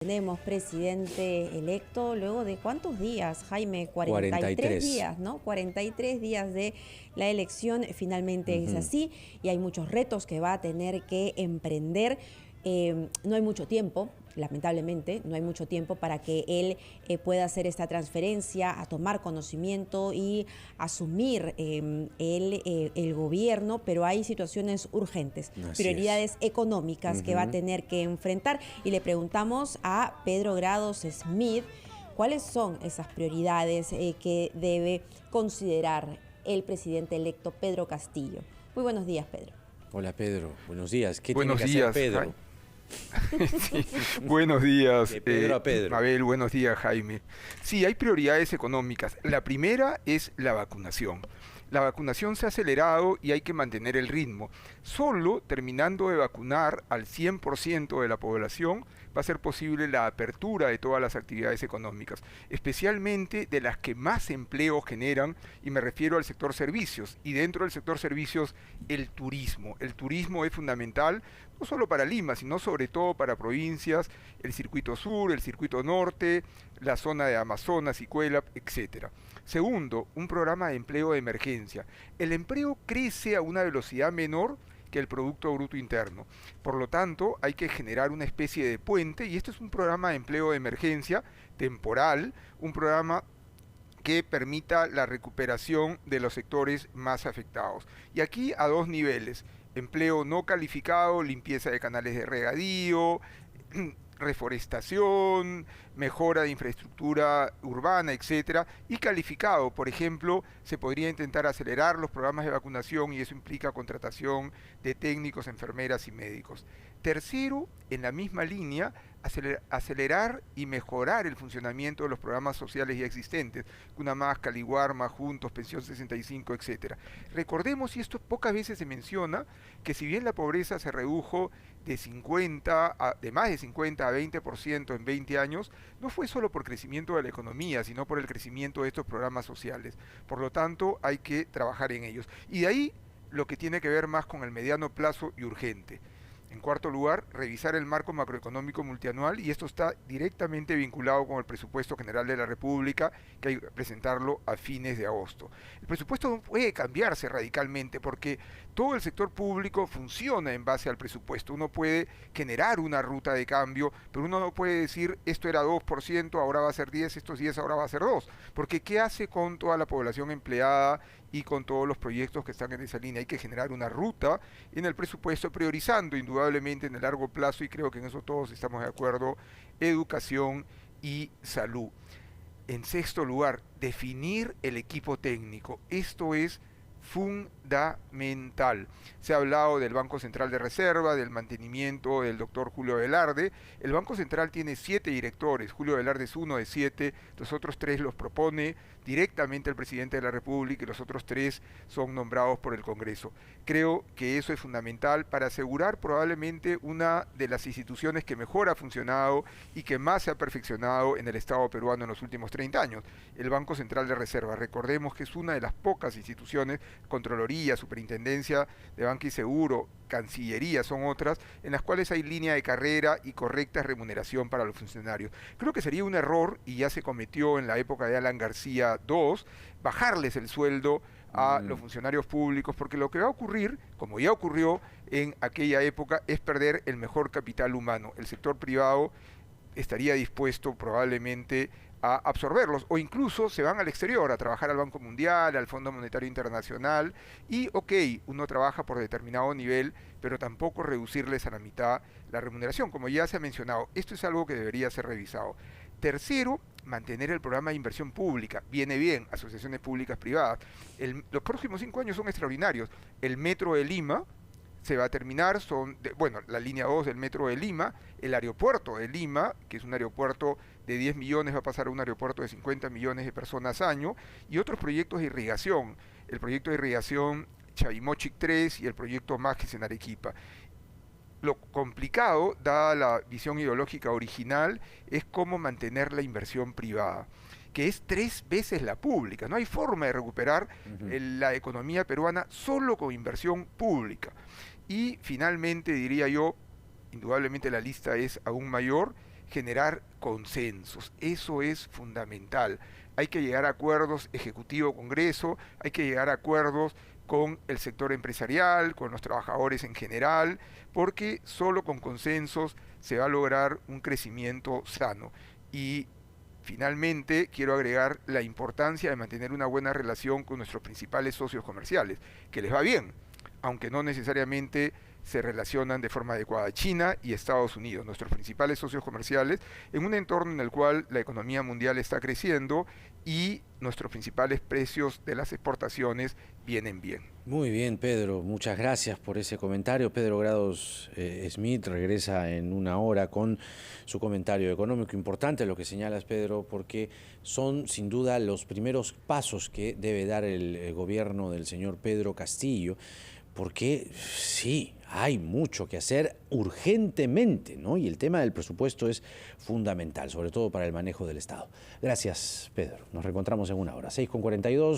Tenemos presidente electo luego de ¿cuántos días, Jaime? 43 días, ¿no? 43 días de la elección, finalmente es así, y hay muchos retos que va a tener que emprender. No hay mucho tiempo, lamentablemente, no hay mucho tiempo para que él pueda hacer esta transferencia, a tomar conocimiento y asumir el gobierno, pero hay situaciones urgentes, prioridades económicas que va a tener que enfrentar. Y le preguntamos a Pedro Grados Smith cuáles son esas prioridades que debe considerar el presidente electo Pedro Castillo. Muy buenos días, Pedro. Hola, Pedro. Buenos días. ¿Qué Buenos tiene que días, hacer Pedro? Sí, buenos días, De Pedro a Pedro. Mabel, buenos días, Jaime. Sí, hay prioridades económicas. La primera es la vacunación. La vacunación se ha acelerado y hay que mantener el ritmo. Solo terminando de vacunar al 100% de la población va a ser posible la apertura de todas las actividades económicas, especialmente de las que más empleo generan, y me refiero al sector servicios. Y dentro del sector servicios, el turismo. El turismo es fundamental, no solo para Lima, sino sobre todo para provincias, el circuito sur, el circuito norte, la zona de Amazonas, Icuela, etcétera. Segundo, un programa de empleo de emergencia. El empleo crece a una velocidad menor que el Producto Bruto Interno. Por lo tanto, hay que generar una especie de puente, y esto es un programa de empleo de emergencia temporal, un programa que permita la recuperación de los sectores más afectados. Y aquí a dos niveles: empleo no calificado, limpieza de canales de regadío, reforestación, mejora de infraestructura urbana, etcétera, y calificado. Por ejemplo, se podría intentar acelerar los programas de vacunación, y eso implica contratación de técnicos, enfermeras y médicos. Tercero, en la misma línea, acelerar y mejorar el funcionamiento de los programas sociales ya existentes, Cuna Más, Caliguar, Más Juntos, Pensión 65, etcétera. Recordemos, y esto pocas veces se menciona, que si bien la pobreza se redujo de más de 50 a 20% en 20 años, no fue solo por crecimiento de la economía, sino por el crecimiento de estos programas sociales. Por lo tanto, hay que trabajar en ellos. Y de ahí lo que tiene que ver más con el mediano plazo y urgente. En cuarto lugar, revisar el marco macroeconómico multianual, y esto está directamente vinculado con el presupuesto general de la República, que hay que presentarlo a fines de agosto. El presupuesto no puede cambiarse radicalmente porque todo el sector público funciona en base al presupuesto. Uno puede generar una ruta de cambio, pero uno no puede decir esto era 2%, ahora va a ser 10, estos 10 ahora va a ser 2, porque ¿qué hace con toda la población empleada y con todos los proyectos que están en esa línea? Hay que generar una ruta en el presupuesto, priorizando indudablemente en el largo plazo, y creo que en eso todos estamos de acuerdo, educación y salud. En sexto lugar, definir el equipo técnico. Esto es fundamental. Se ha hablado del Banco Central de Reserva, del mantenimiento del doctor Julio Velarde. El Banco Central tiene 7 directores, Julio Velarde es uno de 7, los otros 3 los propone directamente el presidente de la República, y los otros 3 son nombrados por el Congreso. Creo que eso es fundamental para asegurar probablemente una de las instituciones que mejor ha funcionado y que más se ha perfeccionado en el Estado peruano en los últimos 30 años, el Banco Central de Reserva. Recordemos que es una de las pocas instituciones, Contraloría, Superintendencia de Banca y Seguro, Cancillería, son otras, en las cuales hay línea de carrera y correcta remuneración para los funcionarios. Creo que sería un error, y ya se cometió en la época de Alan García II, bajarles el sueldo a los funcionarios públicos, porque lo que va a ocurrir, como ya ocurrió en aquella época, es perder el mejor capital humano. El sector privado estaría dispuesto probablemente a absorberlos, o incluso se van al exterior a trabajar al Banco Mundial, al Fondo Monetario Internacional, y uno trabaja por determinado nivel, pero tampoco reducirles a la mitad la remuneración, como ya se ha mencionado. Esto es algo que debería ser revisado. Tercero, mantener el programa de inversión pública. Viene bien, asociaciones públicas privadas. Los próximos 5 años son extraordinarios. El Metro de Lima se va a terminar, la línea 2 del Metro de Lima, el aeropuerto de Lima, que es un aeropuerto de 10 millones, va a pasar a un aeropuerto de 50 millones de personas año, y otros proyectos de irrigación, el proyecto de irrigación Chavimochic 3 y el proyecto Magis en Arequipa. Lo complicado, dada la visión ideológica original, es cómo mantener la inversión privada, que es 3 veces la pública. No hay forma de recuperar la economía peruana solo con inversión pública. Y finalmente, diría yo, indudablemente la lista es aún mayor, generar consensos. Eso es fundamental. Hay que llegar a acuerdos Ejecutivo-Congreso, hay que llegar a acuerdos con el sector empresarial, con los trabajadores en general, porque solo con consensos se va a lograr un crecimiento sano. Y finalmente, quiero agregar la importancia de mantener una buena relación con nuestros principales socios comerciales, que les va bien, aunque no necesariamente se relacionan de forma adecuada. China y Estados Unidos, nuestros principales socios comerciales, en un entorno en el cual la economía mundial está creciendo y nuestros principales precios de las exportaciones vienen bien. Muy bien, Pedro, muchas gracias por ese comentario. Pedro Grados Smith regresa en una hora con su comentario económico. Importante lo que señalas, Pedro, porque son sin duda los primeros pasos que debe dar el gobierno del señor Pedro Castillo, porque sí, hay mucho que hacer urgentemente, ¿no? Y el tema del presupuesto es fundamental, sobre todo para el manejo del Estado. Gracias, Pedro. Nos reencontramos en una hora. 6:42.